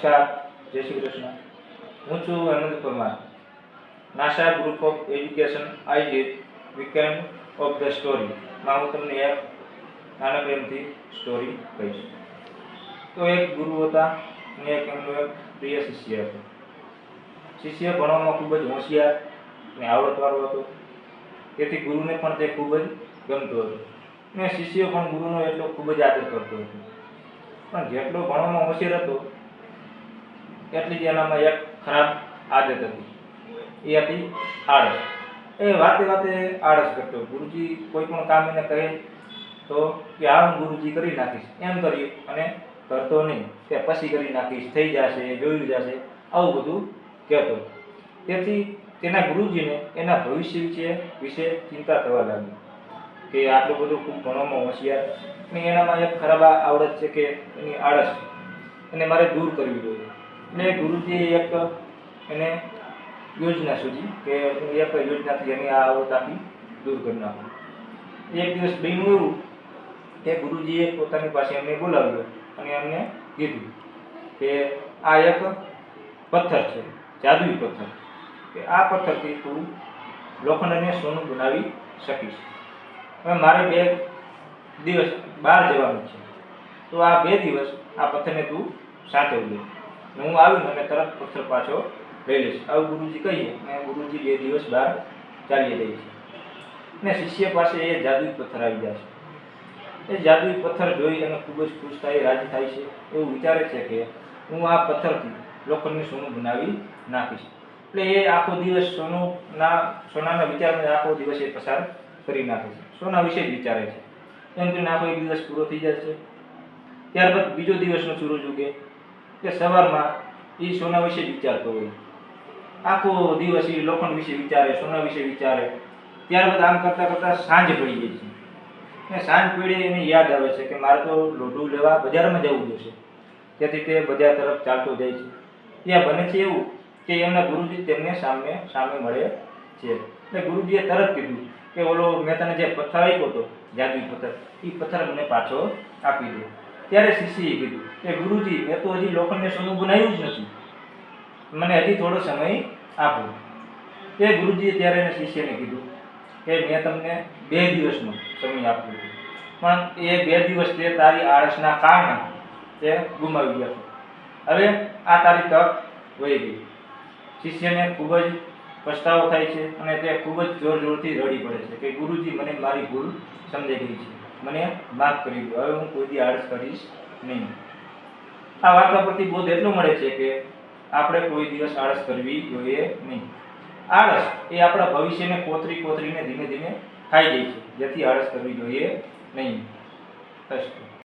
નમસ્કાર, જય શ્રી કૃષ્ણ. હું છું Hemant Parmar. NASA group of education આયોજિત વીકેન્ડ ઓફ ધ સ્ટોરીમાં હું તમને એક નાનકડી સ્ટોરી કહીશ. તો એક ગુરુ હતા અને એક એમનો એક પ્રિય શિષ્ય હતો. શિષ્ય ભણવામાં ખૂબ જ હોશિયાર અને આવડતવાળો હતો, તેથી ગુરુને પણ તે ખૂબ જ ગમતું હતું અને શિષ્ય પણ ગુરુનો એટલો ખૂબ જ આદર કરતો હતો. પણ જેટલો ભણવામાં હોશિયાર હતો એટલી જ એનામાં એક ખરાબ આદત હતી, એ હતી આળસ. એ વાતે વાતે આળસ કરતો. ગુરુજી કોઈ પણ કામ એને કહે તો કે આ હું ગુરુજી કરી નાખીશ એમ કરી અને કરતો નહીં, કે પછી કરી નાખીશ, થઈ જશે, જોયું જશે, આવું બધું કહેતો. તેથી તેના ગુરુજીને એના ભવિષ્ય વિશે ચિંતા થવા લાગી કે આટલું બધું ખૂબ ભણવામાં હોશિયાર અને એનામાં એક ખરાબ આવડત છે કે એની આળસ, એને મારે દૂર કરવી જોઈએ. એટલે ગુરુજીએ એક એને યોજના સૂચી કે એક યોજનાથી એની આ આવડત આખી દૂર કરી નાખું. એક દિવસ બન્યું એવું કે ગુરુજીએ પોતાની પાસે એમને બોલાવ્યો અને એમને કીધું કે આ એક પથ્થર છે, જાદુઈ પથ્થર, કે આ પથ્થરથી તું લોખંડ અને સોનું બનાવી શકીશ. હવે મારે 2 દિવસ બહાર જવાનું છે, તો આ 2 દિવસ આ પથ્થરને તું સાચવજે, હું આવીને અને તરત પથ્થર પાછો લઈ લઈશ. આવું ગુરુજી કહીએ અને ગુરુજી 2 દિવસ બહાર ચાલી જાય છે અને શિષ્ય પાસે એ જાદુઈ પથ્થર આવી જાય છે. એ જાદુઈ પથ્થર જોઈ અને ખૂબ જ ખુશ થાય, રાજી થાય છે. એવું વિચારે છે કે હું આ પથ્થરથી લોખંડનું સોનું બનાવી નાખીશ. એટલે એ આખો દિવસ સોનાના વિચારમાં આખો દિવસ એ પસાર કરી નાખે છે, સોના વિશે જ વિચારે છે. એમ કરીને આખો એક દિવસ પૂરો થઈ જાય છે. ત્યારબાદ બીજો દિવસનો સૂરજ ઉગે કે સવારમાં એ સોના વિશે જ વિચારતો હોય, આખો દિવસ એ લોખંડ વિશે વિચારે, સોના વિશે વિચારે. ત્યારબાદ આમ કરતાં કરતાં સાંજ પડી જાય છે અને સાંજ પડી એને યાદ આવે છે કે મારે તો લોઢું લેવા બજારમાં જવું જોશે. તેથી તે બજાર તરફ ચાલતો જાય છે. ત્યાં બને છે એવું કે એમના ગુરુજી તેમને સામે મળે છે. એટલે ગુરુજીએ તરત કીધું કે ઓલો મેં તને જે પથ્થર આપ્યો હતો, જાદુઈ પથ્થર, એ પથ્થર મને પાછો આપી દે. ત્યારે શિષ્યએ કીધું કે ગુરુજી, મેં તો હજી લોખંડને સોનું બનાવ્યું જ નથી, મને હજી થોડો સમય આપો. તે ગુરુજીએ ત્યારે એને શિષ્યને કીધું કે મેં તમને 2 દિવસનો સમય આપ્યો છે, પણ એ 2 દિવસ તે તારી આળસના કારણે તે ગુમાવી ગયા. હવે આ તારી તક વહી ગઈ. શિષ્યને ખૂબ જ પસ્તાવો થાય છે અને તે ખૂબ જ જોરથી રડી પડે છે કે ગુરુજી, મને મારી ભૂલ સમજાઈ ગઈ છે, મને માફ કરી દો, હવે હું કોઈ દી આળસ કરીશ નહીં. આ વાર્તા પરથી બોધ એટલો મળે છે કે આપણે કોઈ દિવસ આળસ કરવી જોઈએ નહીં. આળસ એ આપણા ભવિષ્યને કોતરીને ધીમે ધીમે ખાઈ જાય છે, જેથી આળસ કરવી જોઈએ નહીં.